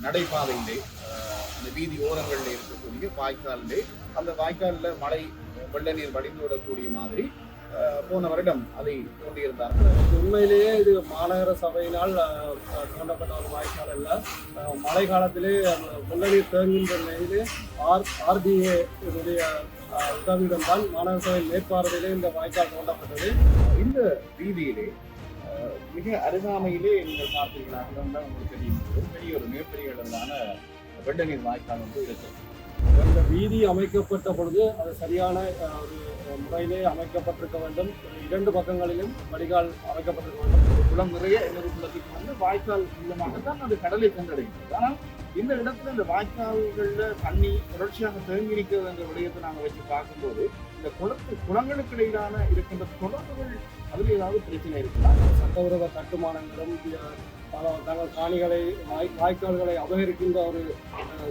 நடைபாதையிலே அந்த வீதி ஓரங்களில் இருக்கக்கூடிய வாய்க்காலிலே அந்த வாய்க்காலில் மழை வெள்ள நீர் வடிந்துவிடக்கூடிய மாதிரி போன வருடம் அதை தோண்டியிருந்தார்கள். உண்மையிலேயே இது மாநகர சபையினால் தோண்டப்பட்ட ஒரு வாய்க்கால் அல்ல. மழை காலத்திலே வெள்ள நீர் தேங்குகின்ற நிலையிலே ஆர்பிஏ உதவியுடன் தான் மாநகர சபை மேற்பார்வையிலே இந்த வாய்க்கால் தோண்டப்பட்டது. இந்த வீதியிலே மிக அருகாமையிலே நீங்கள் பார்த்தீர்களாக இருந்தால் உங்களுக்கு தெரியும், பெரிய ஒரு மிகப்பெரிய அளவிலான வெள்ள நீர் வாய்க்கால் இருக்கு. இந்த வீதி அமைக்கப்பட்ட பொழுது அது சரியான ஒரு முறையிலே அமைக்கப்பட்டிருக்க வேண்டும். 2 பக்கங்களிலும் வடிகால் அமைக்கப்பட்டிருக்க வேண்டும். குளம் நிறைய இன்னொரு குளத்துக்கு வாய்க்கால் மூலமாகத்தான் அது கடலை சென்றடைகிறது. ஆனால் இந்த இடத்துல இந்த வாய்க்கால்கள்ல தண்ணி தொடர்ச்சியாக தேங்கி நிற்கிறது என்ற விடயத்தை நாங்கள் வச்சு பார்க்கும்போது இந்த குளங்களுக்கு இடையிலான இருக்கின்ற தொடர்புகள் அதில் ஏதாவது பிரச்சனை இருக்கலாம். சட்டவிரோத கட்டுமானங்களும் தங்கள் காணிகளை வாய்க்கால்களை அபகரிக்கின்ற ஒரு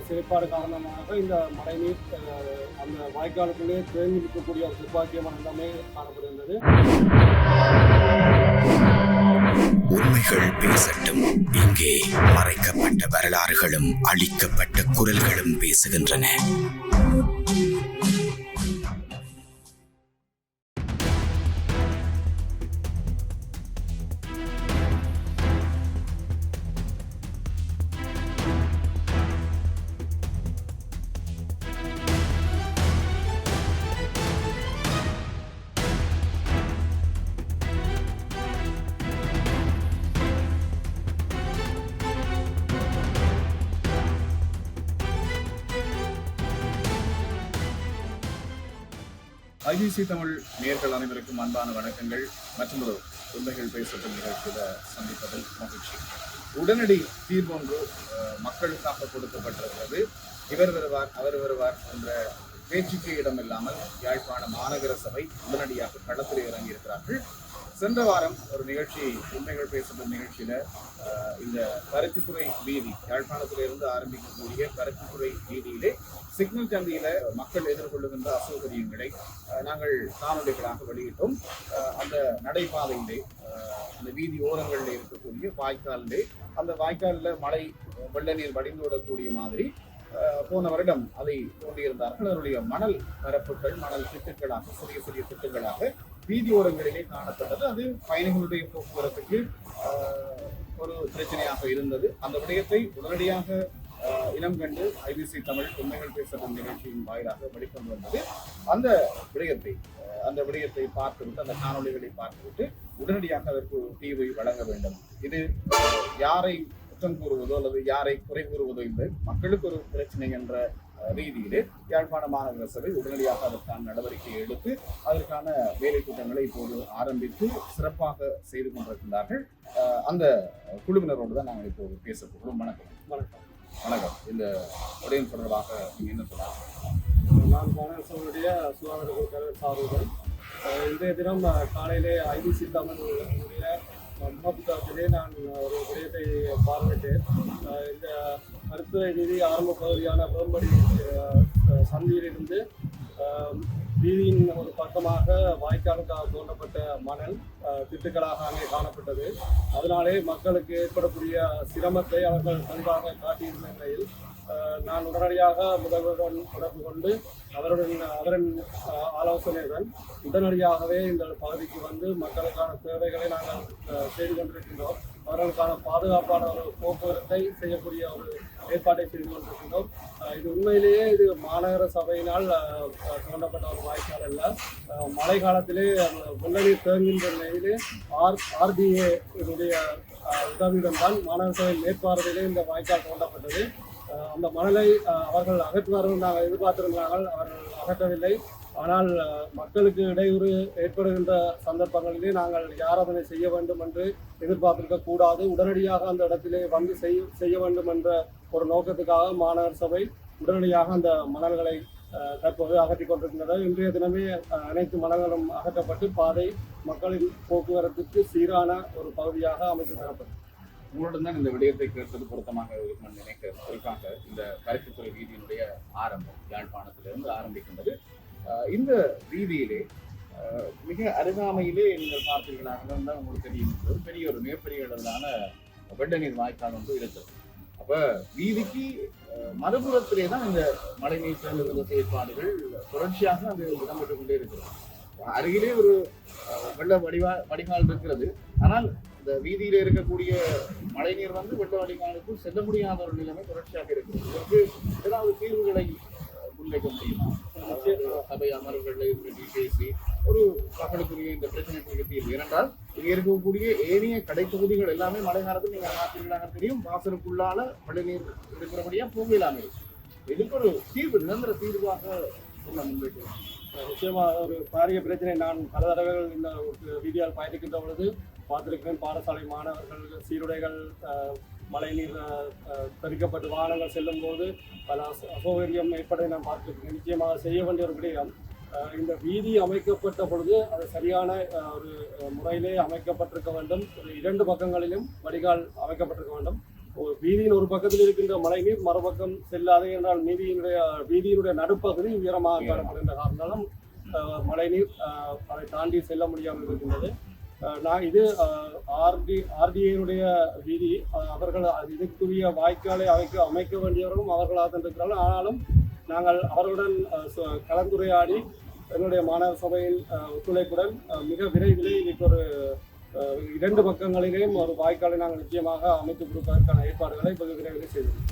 செயற்பாடு காரணமாக இந்த மழைநீர் அந்த வாய்க்காலுக்குள்ளே தேங்கி நிற்கக்கூடிய ஒரு துப்பாக்கியமான எல்லாமே காணப்படுகின்றது. உண்மைகள் பேசட்டும். இங்கே மறைக்கப்பட்ட வரலாறுகளும் அழிக்கப்பட்ட குரல்களும் பேசுகின்றன. ஐபிசி தமிழ் நேயர்கள் அனைவருக்கும் அன்பான வணக்கங்கள். மற்றொரு உண்மைகள் பேசப்படும் நிகழ்ச்சியில் சந்திப்பதில் மகிழ்ச்சி. உடனடி தீர்வொன்று மக்களுக்காக கொடுக்கப்பட்டிருக்கிறது. இவர் வருவார் அவர் வருவார் என்ற பேச்சுக்கு இடமில்லாமல் யாழ்ப்பாண மாநகர சபை உடனடியாக களத்தில் இறங்கியிருக்கிறார்கள். சென்ற வாரம் ஒரு நிகழ்ச்சி, உண்மைகள் பேசப்படும் நிகழ்ச்சியில இந்த பருத்தித்துறை வீதி, யாழ்ப்பாணத்திலிருந்து ஆரம்பிக்கக்கூடிய பருத்தித்துறை வீதியிலே சிக்னல் சந்தியில மக்கள் எதிர்கொள்ளுகின்ற அசௌகரியங்களை நாங்கள் காணொலிகளாக வெளியிட்டோம். அந்த நடைபாதையிலே அந்த வீதி ஓரங்களில் இருக்கக்கூடிய வாய்க்காலிலே அந்த வாய்க்காலில் மழை வெள்ள நீர் வடிந்துவிடக்கூடிய மாதிரி போன வருடம் அதை தோண்டியிருந்தார்கள். அதனுடைய மணல் பரப்புகள் மணல் திட்டுகளாக சிறிய சிறிய திட்டுகளாக வீதி ஓரங்களிலே காணப்பட்டது. அது பயணிகளுடைய போக்குவரத்துக்கு ஒரு பிரச்சனையாக இருந்தது. அந்த விடயத்தை உடனடியாக இனம் கண்டு ஐபிசி தமிழ் உண்மைகள் பேசப்படும் நிகழ்ச்சியின் வாயிலாக வெளிக்கொண்டு வந்தது. அந்த விடயத்தை பார்த்துவிட்டு, அந்த காணொலிகளை பார்த்துவிட்டு உடனடியாக அதற்கு தீர்வை வழங்க வேண்டும். இது யாரை குற்றம் கூறுவதோ அல்லது யாரை குறை கூறுவதோ இல்லை, மக்களுக்கு ஒரு பிரச்சனை என்ற ரீதியிலே யாழ்ப்பாண மாநகர சபை உடனடியாக அதற்கான நடவடிக்கையை எடுத்து அதற்கான வேலை திட்டங்களை இப்போது ஆரம்பித்து சிறப்பாக செய்து கொண்டிருக்கின்றார்கள். அந்த குழுவினரோடு தான் நாங்கள் இப்போது பேச போகிறோம். வணக்கம். வணக்கம். வணக்கம். இந்த விடயம் தொடர்பாக நீங்கள் என்ன சொல்லலாம்? நான் மாநகர சபையுடைய சுகாதார சார்புகள் இன்றைய தினம் காலையிலே ஐபிசி தமிழுடைய முகப்புத்தகத்திலே நான் ஒரு விடயத்தை பார்வையிட்டேன். இந்த மருத்துவ வீதி ஆரம்ப பகுதியான வேம்படி சந்தியிலிருந்து வீதியின் ஒரு பக்கமாக வாய்க்காலுக்காக தோண்டப்பட்ட மணல் திட்டுக்களாக அங்கே காணப்பட்டது. அதனாலே மக்களுக்கு ஏற்படக்கூடிய சிரமத்தை அவர்கள் தெளிவாக காட்டியிருந்த நிலையில் நான் உடனடியாக முதல்வருடன் தொடர்பு கொண்டு அவரின் ஆலோசனையுடன் உடனடியாகவே இந்த பகுதிக்கு வந்து மக்களுக்கான தேவைகளை நாங்கள் செய்து கொண்டிருக்கின்றோம். அவர்களுக்கான பாதுகாப்பான ஒரு போக்குவரத்தை செய்யக்கூடிய ஒரு ஏற்பாட்டை செய்து கொண்டிருக்கின்றோம். இது உண்மையிலேயே இது மாநகர சபையினால் தோண்டப்பட்ட ஒரு வாய்க்கால் அல்ல. மழை காலத்திலே வெள்ள நீர் தேங்குகின்ற நிலையிலே ஆர்பிஏ உதவியுடன் தான் மாநகர சபை மேற்பார்வையிலே இந்த வாய்க்கால் தோண்டப்பட்டது. அந்த மணலை அவர்கள் அகற்றுவார்கள் நாங்கள் எதிர்பார்த்திருந்தார்கள். அவர்கள் அகற்றவில்லை. ஆனால் மக்களுக்கு இடையூறு ஏற்படுகின்ற சந்தர்ப்பங்களிலே நாங்கள் யார் அதனை செய்ய வேண்டும் என்று எதிர்பார்த்திருக்க கூடாது. உடனடியாக அந்த இடத்திலே வந்து செய்ய வேண்டும் என்ற ஒரு நோக்கத்துக்காக மாநகர சபை உடனடியாக அந்த மணல்களை தற்போது அகற்றிக் கொண்டிருக்கின்றனர். இன்றைய தினமே அனைத்து மணல்களும் அகற்றப்பட்டு பாதை மக்களின் போக்குவரத்துக்கு சீரான ஒரு பகுதியாக அமைத்து தரப்பட்டது. உங்களுடன் தான் இந்த விடயத்தை கேட்பது பொருத்தமாக நான் நினைக்கிறேன். குறிப்பாக இந்த பருத்தித்துறை வீதியினுடைய ஆரம்பம் யாழ்ப்பாணத்திலிருந்து ஆரம்பிக்கின்றது. இந்த வீதியிலே மிக அருகாமையிலே நீங்கள் பார்த்தீர்களாக இருந்தால் உங்களுக்கு தெரியும், பெரிய ஒரு மிகப்பெரிய அளவிலான வெள்ள நீர் வாய்க்கால் இருக்கிறது. அப்ப வீதிக்கு மறுபுறத்திலே தான் இந்த மழைநீர் சேமிப்பு செயற்பாடுகள் தொடர்ச்சியாக அது இடம்பெற்றுக் கொண்டே இருக்கிறது. அருகிலே ஒரு வெள்ள வடிகால் இருக்கிறது. ஆனால் இந்த வீதியில இருக்கக்கூடிய மழைநீர் வந்து வெள்ள வடிகாலுக்குள் செல்ல முடியாத ஒரு நிலைமை தொடர்ச்சியாக இருக்குது. இதற்கு ஏதாவது தீர்வுகளை முன்வைக்க முடியுமா? சபை அமர்வுகளில் பேசி ஒரு மக்களுக்குரிய இந்த பிரச்சனைக்கு தீர்வு. ஏனென்றால் இங்கே இருக்கக்கூடிய ஏனைய கடை தொகுதிகள் எல்லாமே மழை காலத்தில் நீங்கள் பார்த்தீங்கன்னாங்க தெரியும், வாசலுக்குள்ளால மழைநீர் இருக்கிறபடியா போகலாமே. இதுக்கு ஒரு தீர்வு, நிரந்தர தீர்வாக முன்வைக்கலாம். நிச்சயமாக ஒரு பாரிய பிரச்சனை. நான் பல தடவைகள் இந்த வீதியால் பயணிக்கின்ற பொழுது பார்த்திருக்கிறேன். பாடசாலை மாணவர்கள் சீருடைகள் மழைநீர் தரிக்கப்பட்டு வாகனங்கள் செல்லும் போது பல அசௌகரியம் ஏற்பட நான் பார்த்திருக்கிறேன். நிச்சயமாக செய்ய வேண்டிய ஒரு விடயம், இந்த வீதி அமைக்கப்பட்ட பொழுது அது சரியான ஒரு முறையிலே அமைக்கப்பட்டிருக்க வேண்டும். இரண்டு பக்கங்களிலும் வடிகால் அமைக்கப்பட்டிருக்க வேண்டும். வீதியின் ஒரு பக்கத்தில் இருக்கின்ற மழைநீர் மறுபக்கம் செல்லாது என்றால் வீதியினுடைய நடுப்பகுதி உயரமாக காணப்படுகின்ற காரணத்தாலும் மழைநீர் அதை தாண்டி செல்ல முடியாமல் இருக்கின்றது. இது ஆர்டிஐனுடைய வீதி. அவர்கள் இதுக்குரிய வாய்க்காலை அமைக்க வேண்டியவர்களும் அவர்களாக தந்திருக்கிறார்கள். ஆனாலும் நாங்கள் அவர்களுடன் கலந்துரையாடி என்னுடைய மாணவர் சபையின் ஒத்துழைப்புடன் மிக விரைவில் இன்னைக்கு ஒரு 2 பக்கங்களிலேயும் ஒரு வாய்க்காலை நாங்கள் நிச்சயமாக அமைத்து கொடுப்பதற்கான ஏற்பாடுகளை வெகு விரைவில் செய்தோம்.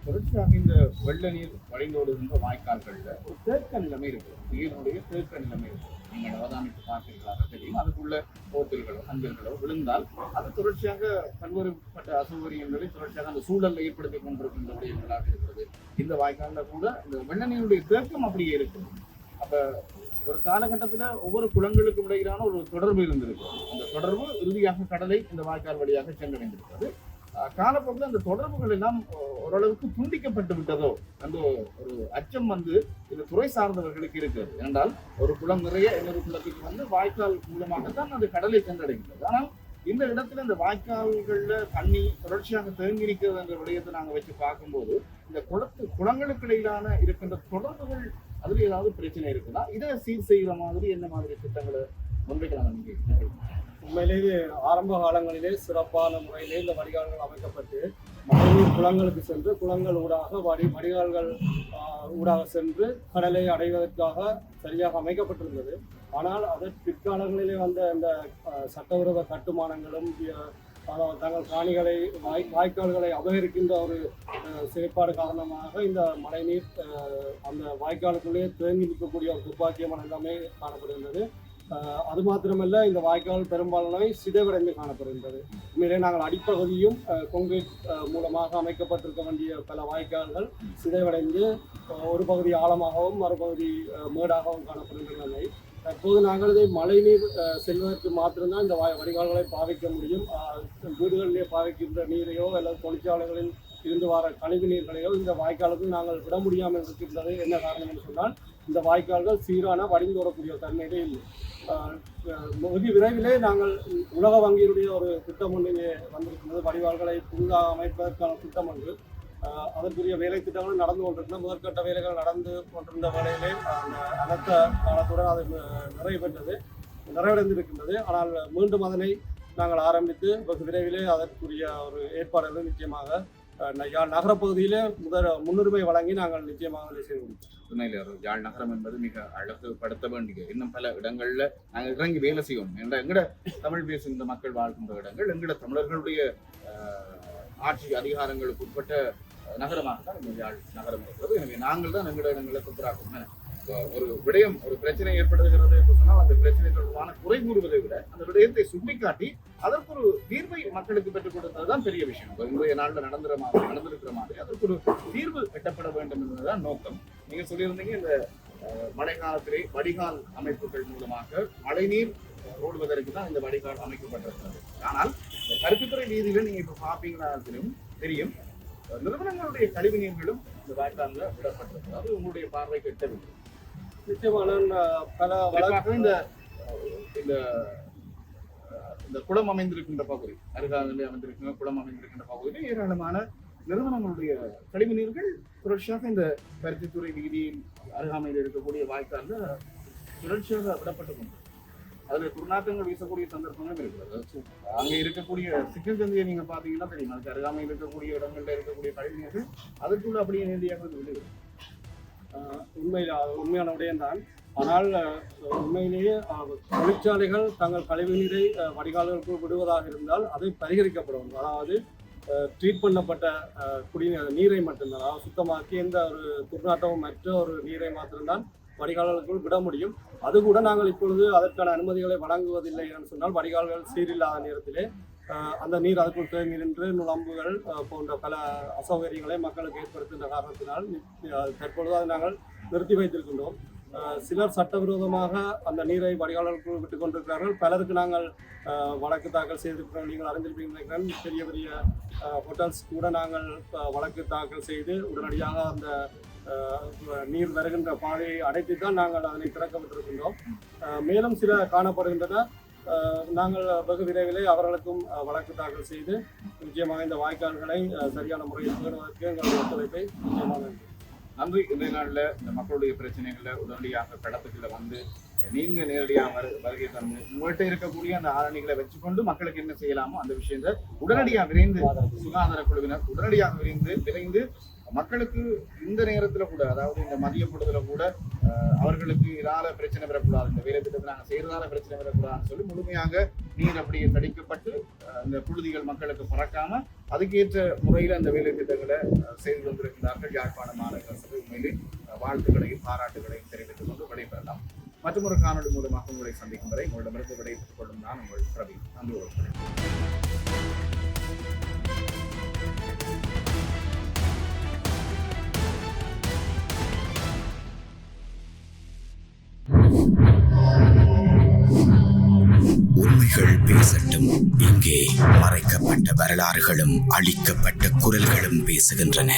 தொடர்ச்சியாக இந்த வெள்ள நீர் வழிந்தோடுகின்ற வாய்க்கால்கள்ல ஒரு தேக்க நிலைமை இருக்கு, நீரினுடைய தேக்க நிலைமை இருக்கு. நீங்கள் அவதானித்து பார்த்திருக்காங்க தெரியும். அதுக்குள்ள போத்தல்களோ அஞ்சல்களோ விழுந்தால் அது தொடர்ச்சியாக பல்வேறுபட்ட அசௌகரியங்களை தொடர்ச்சியாக அந்த சூழலை ஏற்படுத்திக் கொண்டிருக்கின்ற விடயங்களாக இருக்கிறது. இந்த வாய்க்கால்ல கூட இந்த வெள்ள நீருடைய தேக்கம் அப்படியே இருக்கு. அப்ப ஒரு காலகட்டத்தில் ஒவ்வொரு குளங்களுக்கும் இடையிலான ஒரு தொடர்பு இருந்திருக்கு. அந்த தொடர்பு இறுதியாக கடலை இந்த வாய்க்கால் வழியாக சென்றடைந்திருக்கிறது. காலப்போக்கில் அந்த தொடர்புகள் எல்லாம் ஓரளவுக்கு துண்டிக்கப்பட்டு விட்டதோ அந்த ஒரு அச்சம் வந்து இந்த துறை சார்ந்தவர்களுக்கு இருக்கிறது. ஏனென்றால் ஒரு குளம் நிறைய இன்னொரு குளத்துக்கு வந்து வாய்க்கால் மூலமாகத்தான் அது கடலை சென்றடைகிறது. ஆனால் இந்த இடத்துல இந்த வாய்க்கால்கள்ல தண்ணி தொடர்ச்சியாக தேங்கி நிற்கிறது என்ற விடயத்தை நாங்கள் வச்சு பார்க்கும்போது இந்த குளங்களுக்கு இடையிலான இருக்கின்ற தொடர்புகள் அதுல ஏதாவது பிரச்சனை இருக்குதா? இதை சீர் செய்கிற மாதிரி என்ன மாதிரி திட்டங்களை முன்வைக்கலாம்? நீங்க உண்மையிலேயே ஆரம்ப காலங்களிலே சிறப்பான முறையிலே இந்த வடிகால்கள் அமைக்கப்பட்டு மழைநீர் குளங்களுக்கு சென்று குளங்கள் ஊடாக வடிகால்கள் ஊடாக சென்று கடலை அடைவதற்காக சரியாக அமைக்கப்பட்டிருந்தது. ஆனால் அதற்கு பிற்காலங்களிலே வந்த இந்த சட்டவிரோத கட்டுமானங்களும் தங்கள் காணிகளை வாய்க்கால்களை அபகரிக்கின்ற ஒரு செயற்பாடு காரணமாக இந்த மழைநீர் அந்த வாய்க்காலுக்குள்ளே தேங்கி நிற்கக்கூடிய ஒரு துப்பாக்கியமான எல்லாமே காணப்படுகின்றது. அது மாத்திரமல்ல, இந்த வாய்க்கால் பெரும்பாலானவை சிதைவடைந்து காணப்படுகின்றது. உண்மையிலே நாங்கள் அடிப்பகுதியும் கொங்கிரீட் மூலமாக அமைக்கப்பட்டிருக்க வேண்டிய பல வாய்க்கால்கள் சிதைவடைந்து ஒரு பகுதி ஆழமாகவும் மறுபகுதி மேடாகவும் காணப்படுகின்றன. தற்போது நாங்கள் இதை மழைநீர் செல்வதற்கு மாத்திரம்தான் இந்த வடிகால்களை பாவிக்க முடியும். வீடுகளிலே பாவிக்கின்ற நீரையோ அல்லது தொழிற்சாலைகளில் இருந்து வர கழிவு நீர்களையோ இந்த வாய்க்காலுக்கு நாங்கள் விட முடியாமல் இருக்கின்றது. என்ன காரணம் என்று சொன்னால் இந்த வாய்க்கால்கள் சீரான வடிந்தோடக்கூடிய தன்மையிலே இல்லை. வெகு விரைவிலே நாங்கள் உலக வங்கியினுடைய ஒரு திட்டம் ஒன்று வந்திருக்கின்றது. வடிகால்களை புதிதாக அமைப்பதற்கான திட்டம் ஒன்று. அதற்குரிய வேலை திட்டங்களும் நடந்து கொண்டிருக்கின்றன. முதற்கட்ட வேலைகள் நடந்து கொண்டிருந்த வேலையிலே அனைத்த காலத்துடன் அது நிறைவடைந்திருக்கின்றது. ஆனால் மீண்டும் அதனை நாங்கள் ஆரம்பித்து வெகு விரைவிலே அதற்குரிய ஒரு ஏற்பாடுகள் நிச்சயமாக யாழ் நகரப்பகுதியிலே முன்னுரிமை வழங்கி நாங்கள் நிச்சயமாக அதை செய்து முடித்தோம். உண்மையிலே யாழ் நகரம் என்பது மிக அழகுபடுத்த வேண்டிய இன்னும் பல இடங்கள்ல நாங்கள் இறங்கி வேலை செய்யணும். என்ற எங்கட தமிழ் பேசுகின்ற மக்கள் வாழ்கின்ற இடங்கள் எங்கட தமிழர்களுடைய ஆட்சி அதிகாரங்களுக்கு உட்பட்ட நகரமாக தான் இந்த யாழ் நகரம் இருக்கிறது. எனவே நாங்கள் தான் எங்கட இடங்களை துப்புராக்கணும். ஒரு விடயம் ஒரு பிரச்சனை ஏற்படுகிறது என்று சொன்னால் அந்த பிரச்சனை தொடர்பான குறை கூறுவதை விட அந்த விடயத்தை சுட்டிக்காட்டி அதற்கு ஒரு தீர்வை மக்களுக்கு பெற்றுக் கொடுத்ததுதான் பெரிய விஷயம். இன்றைய நாளில் நடந்திருக்கிற மாதிரி அதற்கு ஒரு தீர்வு எட்டப்பட வேண்டும் என்பதுதான் நோக்கம். நீங்க சொல்லியிருந்தீங்க இந்த மழை காலத்திலே வடிகால் அமைப்புகள் மூலமாக மழைநீர் ஓடுவதற்கு தான் இந்த வடிகால் அமைக்கப்பட்டிருக்கிறது. ஆனால் கருத்துத்துறை வீதியில நீங்க இப்ப பாப்பீங்கன்னா தெரியும் நிறுவனங்களுடைய கழிவு நீர்களும் இந்த வாய்க்கால்ல விடப்பட்டிருக்கு. அது உங்களுடைய பார்வைக்கு எட்டவில்லை. நிச்சயமான பல இந்த குளம் அமைந்திருக்கின்ற பகுதி, அருகாமையில் அமைந்திருக்கின்ற குளம் அமைந்திருக்கின்ற பகுதியில் ஏராளமான நிறுவனங்களுடைய கழிவு நீர்கள் தொடர்ச்சியாக இந்த பருத்தித்துறை வீதியில் அருகாமையில் இருக்கக்கூடிய வாய்க்கால்ல தொடர்ச்சியாக விடப்பட்டு கொண்டு அதுல துர்நாற்றங்கள் வீசக்கூடிய சந்தர்ப்பங்களும் இருக்கிறது. அங்க இருக்கக்கூடிய சிக்கன் சந்தையை நீங்க பாத்தீங்கன்னா தெரியும், அதுக்கு அருகாமையில் இருக்கக்கூடிய இடங்கள்ல இருக்கக்கூடிய கழிவு நீர்கள் அதற்குள்ள அப்படியே நேரடியாக விடுகிறது. உண்மையான விடயம்தான். ஆனால் உண்மையிலேயே தொழிற்சாலைகள் தங்கள் கழிவு நீரை வடிகால்களுக்குள் விடுவதாக இருந்தால் அதை பரிகரிக்கப்படும். அதாவது ட்ரீட் பண்ணப்பட்ட குடிநீர் நீரை மட்டும்தான், அதாவது சுத்தமாக்கி எந்த ஒரு துர்நாற்றமும் மற்ற ஒரு நீரை மாத்திரம்தான் வடிகால்களுக்குள் விட முடியும். அது கூட நாங்கள் இப்பொழுது அதற்கான அனுமதிகளை வழங்குவதில்லை என்று சொன்னால், வடிகால்கள் சீரில்லாத நேரத்திலே அந்த நீர் அதுக்குள் தேங்கி நின்று நுழம்புகள் போன்ற பல அசௌகரியங்களை மக்களுக்கு ஏற்படுத்துகின்ற காரணத்தினால் தற்பொழுது அதை நாங்கள் நிறுத்தி வைத்திருக்கின்றோம். சிலர் சட்டவிரோதமாக அந்த நீரை வடிகால்களுக்குள் விட்டுக் கொண்டிருக்கிறார்கள். பலருக்கு நாங்கள் வழக்கு தாக்கல் செய்திருக்கிறோம். நீங்கள் அறிந்திருப்பீர்கள், பெரிய பெரிய ஹோட்டல்ஸ் கூட நாங்கள் வழக்கு தாக்கல் செய்து உடனடியாக அந்த நீர் வருகின்ற பாதையை அடைத்து தான் நாங்கள் அதனை திறக்க விட்டிருக்கின்றோம். மேலும் சில காணப்படுகின்றன. நாங்கள் வெகு விரைவிலே அவர்களுக்கும் வழக்கு தாக்கல் செய்து நிச்சயமாக இந்த வாய்க்கால்களை சரியான முறையில் பேணுவதற்கு எங்களுடைய ஒத்துழைப்பை நிச்சயமாக நன்றி. இன்றைய நாளில் இந்த மக்களுடைய பிரச்சனைகளை உடனடியாக கடத்துக்குள்ள வந்து நீங்க நேரடியாக வருகை தந்து உங்கள்கிட்ட இருக்கக்கூடிய அந்த ஆரணிகளை வச்சுக்கொண்டு மக்களுக்கு என்ன செய்யலாமோ அந்த விஷயத்தை உடனடியாக விரைந்து சுகாதார குழுவினர் உடனடியாக விரைந்து மக்களுக்கு இந்த நேரத்துல கூட, அதாவது இந்த மதிய பொழுதுல கூட அவர்களுக்கு இதால பிரச்சனை வரக்கூடாது, இந்த வேலை திட்டத்தை நாங்கள் செய்யறதால பிரச்சனை வரக்கூடாதுன்னு சொல்லி முழுமையாக நீர் அப்படியே தடிக்கப்பட்டு இந்த புழுதிகள் மக்களுக்கு பறக்காம அதுக்கேற்ற முறையில் அந்த வேலை திட்டங்களை செய்து கொண்டிருக்கிறார்கள். யாழ்ப்பாண மாநகர சபை உண்மையிலே வாழ்த்துக்களையும் பாராட்டுகளையும் தெரிவித்துக் கொண்டு விடைபெறலாம். மற்றொரு காணொலி மூலமாக உங்களை சந்திக்கும் வரை உங்களிடமிருந்து விடைபெற்றுக் கொள்ளும் நான் உங்கள் பிரவீன். நன்றி. உண்மைகள் பேசட்டும். இங்கே மறைக்கப்பட்ட வரலாறுகளும் அழிக்கப்பட்ட குரல்களும் பேசுகின்றன.